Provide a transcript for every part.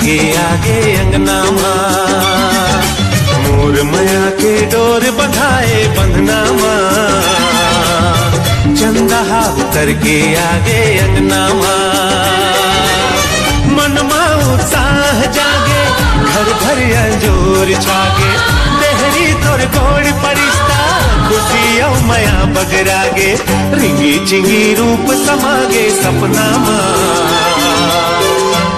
करके आगे अंगना माँ, मोर मया के डोर बंधाए बंधना माँ, चंदा उतर के आगे अंगना माँ, मन माँ उत्साह जागे, घर भर अंजोर छागे, देहरी तोर गोड़ परिश्ता खुशी औ मया बगरागे, रिंगी चिंगी रूप समागे सपना माँ,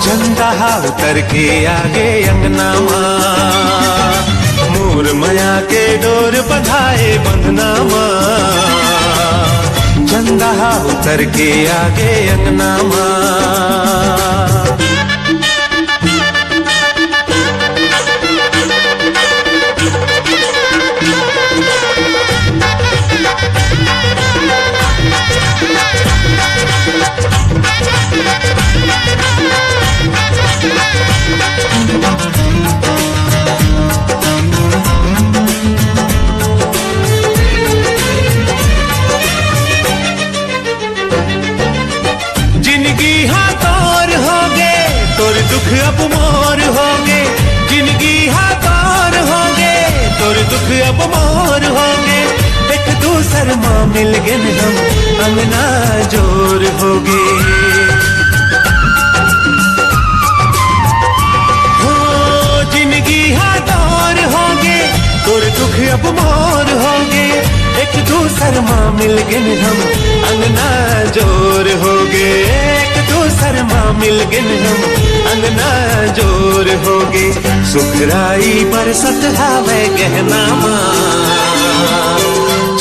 चंदा उतर के आगे अंगना माँ, मोर मया के डोर बंधाए बंधना माँ, चंदा उतर के आगे अंगना माँ। जिंदगी हाथ और होगे तोर दुख अब मोर होगे, जिंदगी हाथ और होगे तोर दुख अब मोर होगे, एक दूसर माँ मिल गन हम अंगना जोर होगे, हो जिंदगी हाथ और होगे तोर दुख अब मोर होगे, एक दूसर माँ मिल गन हम अंगना जोर होगे, एक दूसर माँ मिल गन हम अंगना जोर होगे, सुखराई बरसत हावे गहना माँ,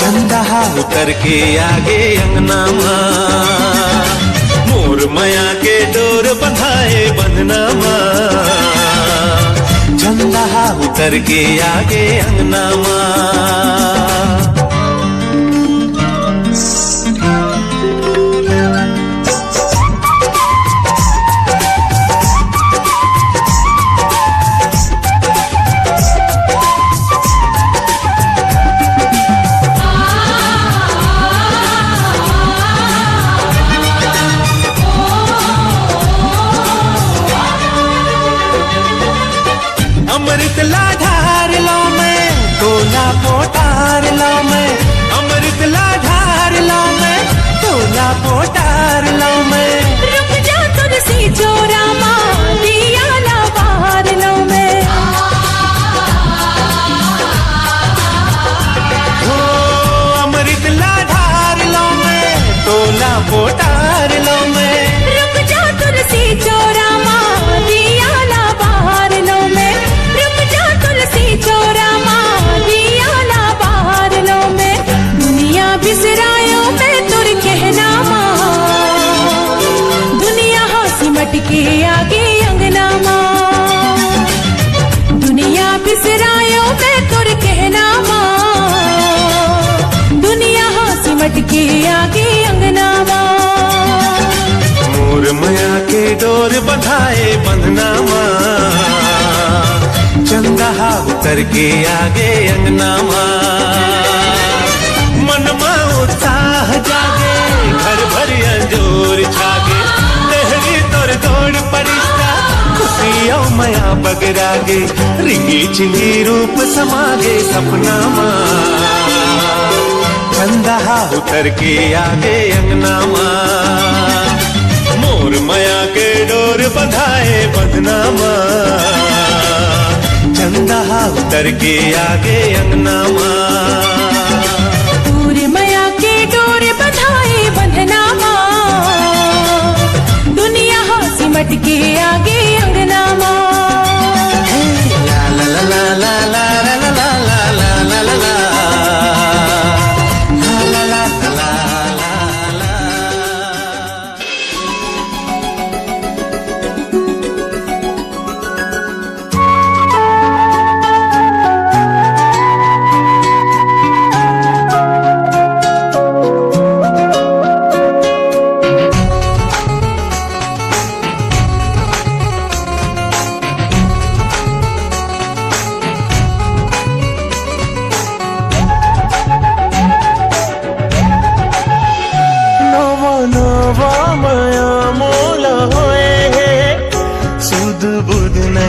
चंदा उतर के आगे अंगना माँ, मोर मया के डोर बंधाए बंधना माँ, चंदा उतर के आगे अंगना माँ। अमृत लाधार लो मैं, तोला पोटार लो मैं, अमृत लाधार लो मैं, तोला पोटार लो मैं, रुक जा तुलसी चोरा माँ, दिया ला बाहर लो मैं, हो अमृत लाधार लो मैं, तोला पोटार लो मैं, रुक जा तुलसी चोरा माँ, दिया ला बाहर लो मैं, रुक जा तुलसी चोरा माँ, दिया ला बाहर लो मैं, दुनिया बिसरायो मैं तुर कहना माँ, दुनिया हो सिमट के आगे अंगना माँ, दुनिया बिसरायो मैं तुर कहना माँ, दुनिया हो सिमट के आगे अंगना माँ, मोर मया के डोर बंधाए बंधना माँ, चंदा उतर के आगे अंगना माँ, मन माँ उत्साह जागे, घर भर अंजोर छागे, लहरी तोर दौड़ परिश्ता खुशी औ मया बगरागे, रिंगी चिंगी रूप समागे सपना माँ, चंदा उतर के आगे अंगना माँ, मोर मया के डोर बंधाए बंधना माँ, चंदा उतर के आगे अंगना माँ, पूरे मया के डोर बंधाए बंधना माँ, दुनिया हो सिमट के आगे अंगना माँ, ला ला ला ला ला ला ला ला ला ला ला ला ला।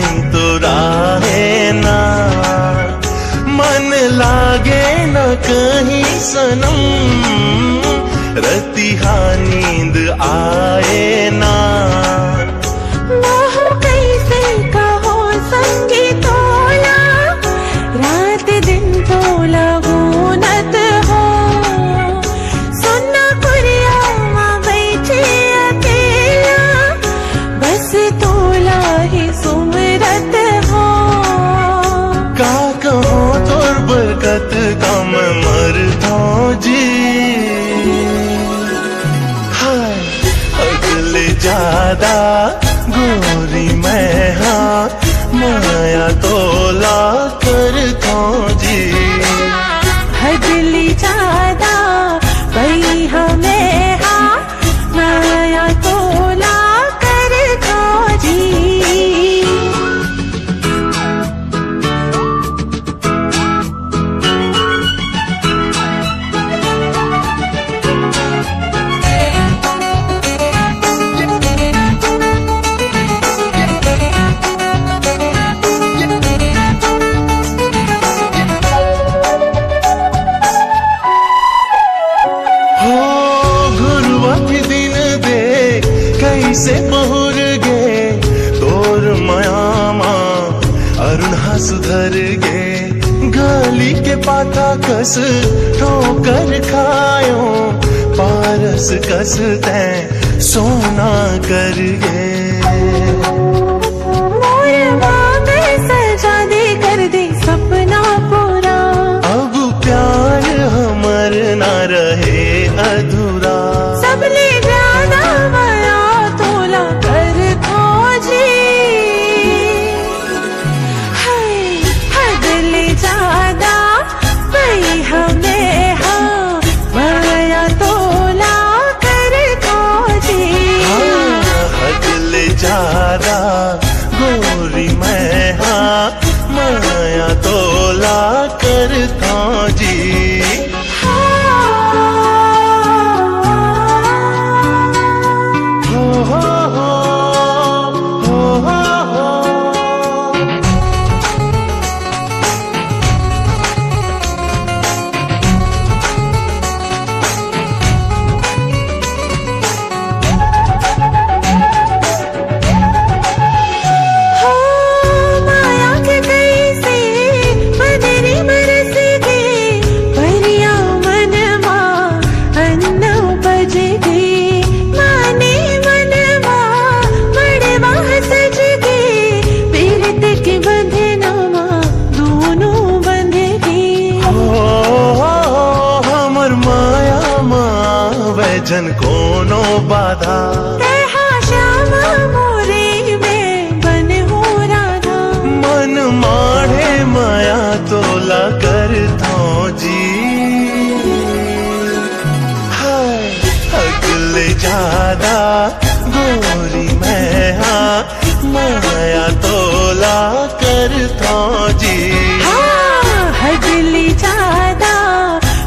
नहीं तो राहे ना, मन लागे न कहीं सनम, रतिहा नींद आए ना। मोह कैसे कहो संगी तोला, रात दिन तोला गुनत हो। सुना कुरिया माँ बैठे अकेला, बस तोला ही सुमरत हो। का कहो तोर बरकत कम मरता जी, हाय अगले ज्यादा गोरी मैं हाँ, माया तोला करता जी। हजली ज्यादा वही हमें हाँ, माया तोला कर दो जी। कैसे पहुर गे तोर मयामा, अरुणा सुधर गे गली के पाता कस ठोकर खायो, पारस कस तै सोना कर गे। सजा दे कर दे सपना पूरा, अब प्यार हमर ना रहे अधूरा। सबने ज्यादा माया तोला कर दो जी। हाय हदले ज्यादा वही हमें हाँ, माया तोला कर दो जी। हदले ज्यादा गोरी मैं हाँ, माया तोला करता जी। जन कोनो बाधा, श्यामा मोरे में बन हो राधा। मन माढ़े माया तोला करता जी। हाय अगले ज्यादा गोरी मैं हाँ, माया तोला करता जी। हजली ज्यादा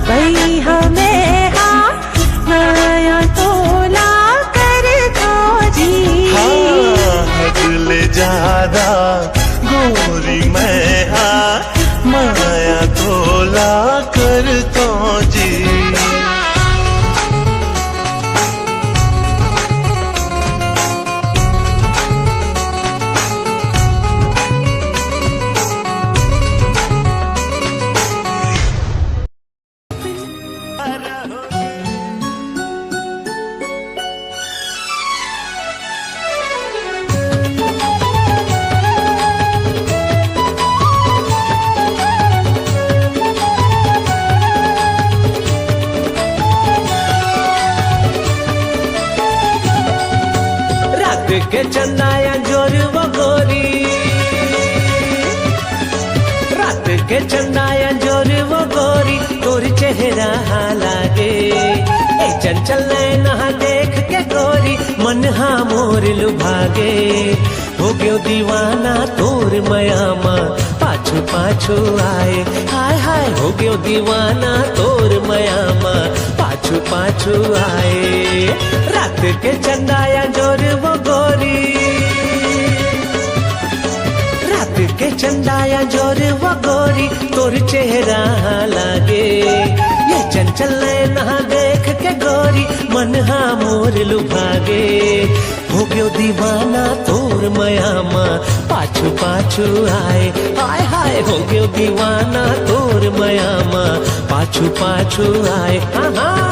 वही हमें हाँ, माया तोला कर दो जी। हदले ज्यादा गोरी मैं हाँ, माया तोला करता जी। के चंदाया जोर वो गोरी, रात के चंदाया जोर वो गोरी, गोरी चेहरा लागे ए चंचल नैना देख के गोरी, मन हा मोर लुभागे। हो गयो दीवाना तोर मयामा, पाछू पाछू आए हाय हाय। हो गयो दीवाना तोर मयामा, पाछू पाछू आए। रात के चंदाया जोर वो गोरी, रात के चंदाया जोर वो गोरी तोर चेहरा लागे ये चंचल नैना देख के गोरी मन हा मोर लुभागे हो गयो दीवाना तोर मयामा पाछू पाछू आए हाय हाय हो गयो दीवाना तोर मयामा पाछू पाछू आए हाँ हाँ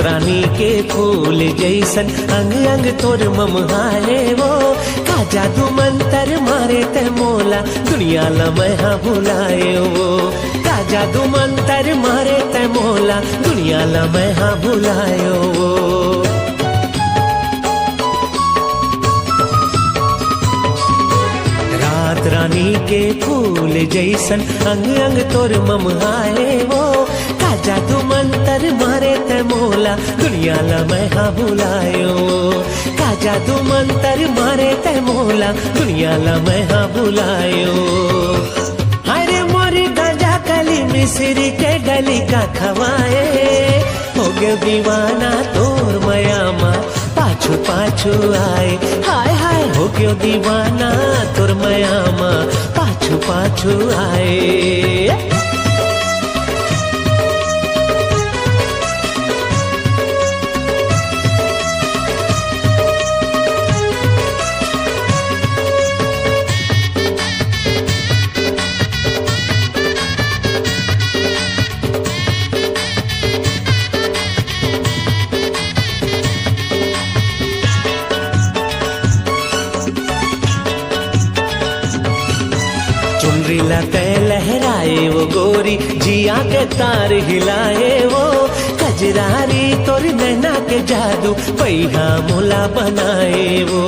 रानी के फूल जैसन अंग अंग तोर ममहाए वो का जादू मंतर मारे ते मोला दुनिया लमहा भुलाए वो का जादू मंतर मारे ते मोला दुनिया लमहा भुलाए वो रात रानी के फूल जैसन अंग अंग तोर ममहाए वो जादू मंतर मारे ते मोला दुनिया लमहा भुलायो का जादू मंतर मारे ते मोला दुनिया लमहा भुलायो हरे मोरी गजा कली मिस्री के गली का खवाए हो गयो दीवाना तोर मयामा पाछू पाछू आए हाय हाय हो गयो दीवाना तोर मयामा पाछू पाछू आए लते लहराए वो गोरी जिया के तार हिलाए वो कजरारी तोर नैना के जादू पैहा मोला बनाए वो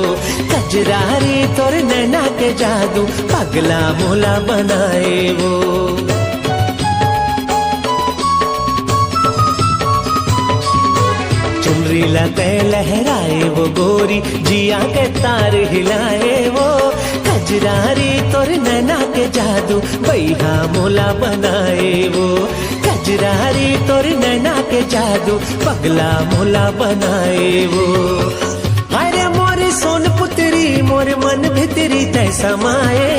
कजरारी तोर नैना के जादू पगला मोला बनाए वो चुनरी लते लहराए वो गोरी जिया के तार हिलाए वो कजरारी तोर नैना के जादू बैहा मोला बनाए वो कजरारी तोर नैना के जादू पगला मोला बनाए वो अरे मोर सोन पुत्री मोर मन भितरी तै समाए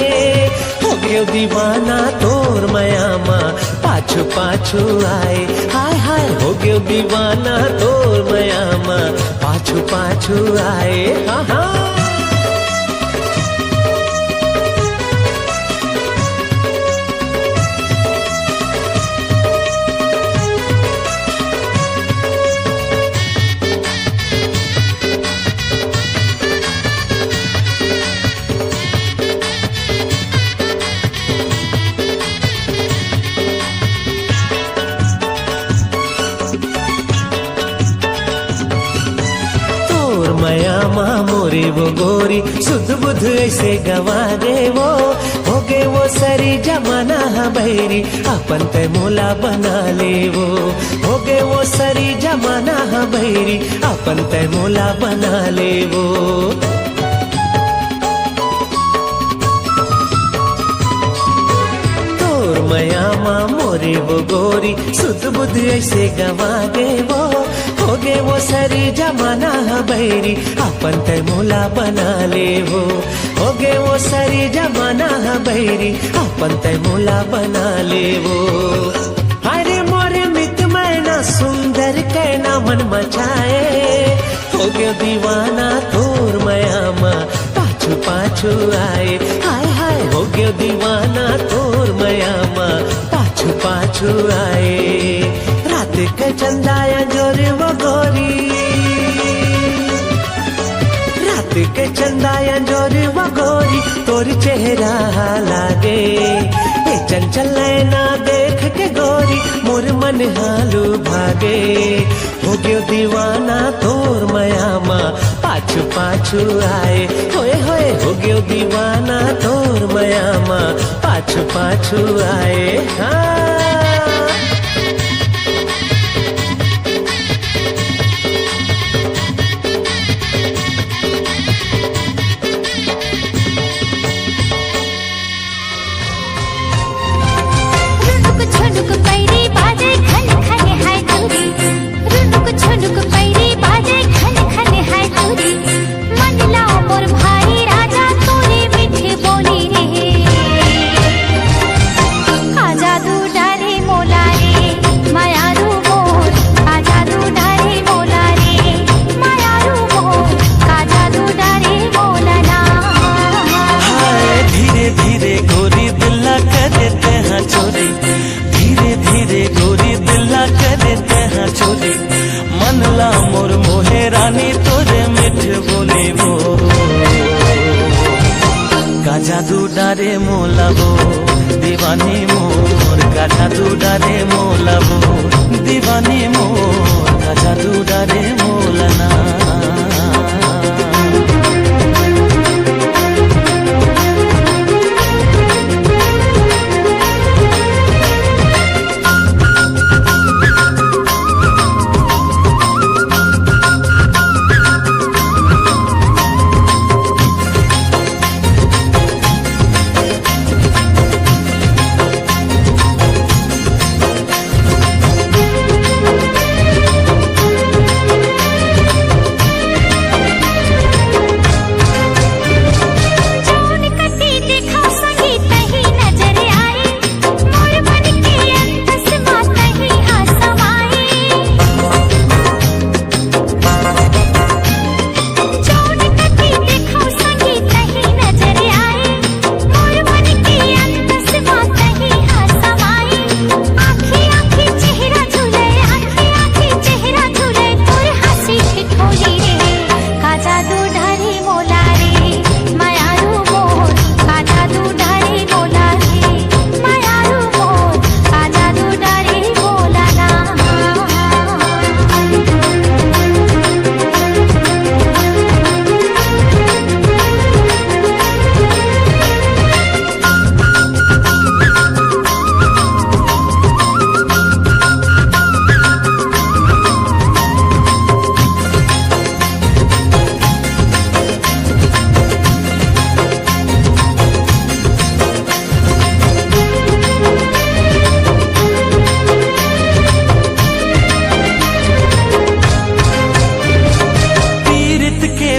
हो गयो दीवाना तोर मयामा पाछू पाछू आए हाय हाय हो गयो दीवाना तोर मयामा पाछू पाछू आए हाँ हाँ मयामा मोरे वो गोरी सुध बुध ऐसे गवा दे वो हो गे वो सरी जमाना भैरी अपन ते मोला बना ले वो हो गे वो सरी जमाना भैरी अपन ते मोला बना ले वो तोर मयामा मोरे वो गोरी सुध बुध ऐसे गवा दे वो हो गे वो सरी जमाना भैरी अपन ते मोला बना ले वो हो गे वो सरी जमाना भैरी अपन ते मोला बना ले वो हरे मोरे मित मैना सुंदर कहना मन मचाए हो गयो दीवाना तोर मयामा पाछू पाछू आए हाय हाय हो गयो दीवाना तोर मयामा पाछू पाछू आए रात के चंदाया जोर वो गोरी रात के चंदाया जोर वो गोरी तोर चेहरा लागे ए चंचल नैना देख के गोरी मोर मन हालू भागे हो गयो दीवाना तोर मयामा पाछू पाछू आए। होए होए हो गयो दीवाना तोर मयामा पाछू पाछू आए। हाँ छुनुक पैरी बाजे खन खन है दूरी, रुनुक छुनुक पैरी बाजे खन खन है दूरी। मन लाओ मोर भाई राजा तोरे मीठे बोली रे, आजा तू डारे मोला रे मायारू मोर, आजा तू डारे मोला रे मायारू मोर, आजा तू डारे मोला ना। हाय धीरे धीरे गोरी दिल करे ते हाँ चोरी, धीरे धीरे गोरी दिल करे ते हाँ चोरी। मन ला मोर मोहे रानी तोरे मिठ बोले वो, का जादू डारे मोला वो दीवानी मोर, का जादू डारे मोला वो दीवानी मोर, का जादू डारे मोला ना।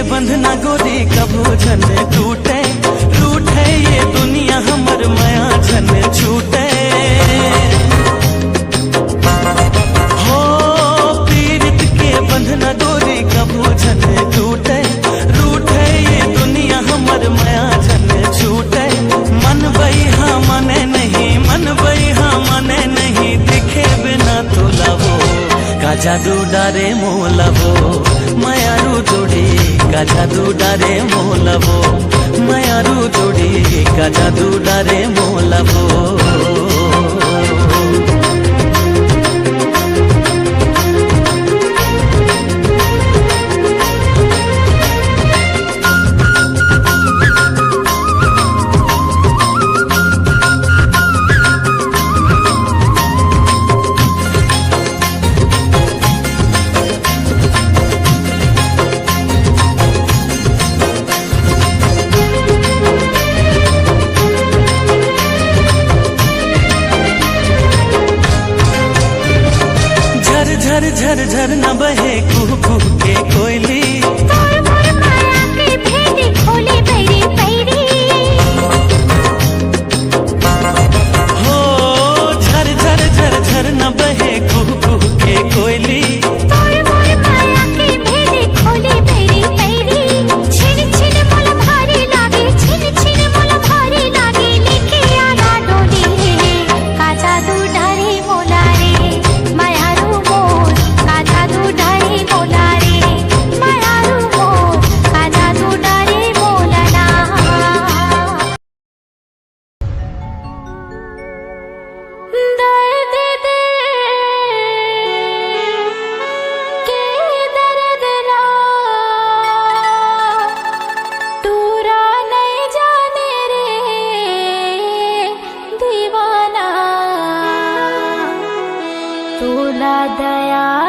बंधना गोरी कबो झन टूटे, रूठे ये दुनिया हमर माया झन छूटे। हो पीरित के बंधना गोरी कबो झन टूटे, रूठे ये दुनिया हमर माया झन छूटे। मन बइहा मने नहीं, मन बइहा मने नहीं, दिखे बिना तो लवो, का जादू डारे मोलवो मायारू जोड़ी, का जादू डारे मोलवो मायारू जोड़ी, का जादू डारे मोलवो। झर झर झर न बहे कुहू कुहू के कोयली, तोर मोर माया के भेदी खोली पैरी पैरी। हो झर झर झर झर न बहे कुहू कुहू के कोयली, तोर मोर माया के भेदी खोली पैरी पैरी। छिन छिन मोला भारी लागे, छिन छिन मोला भारी लागे, लेके आना डोली रे, का जादू डारे मोला रे मायारू मोर, का जादू डारे मोला। दया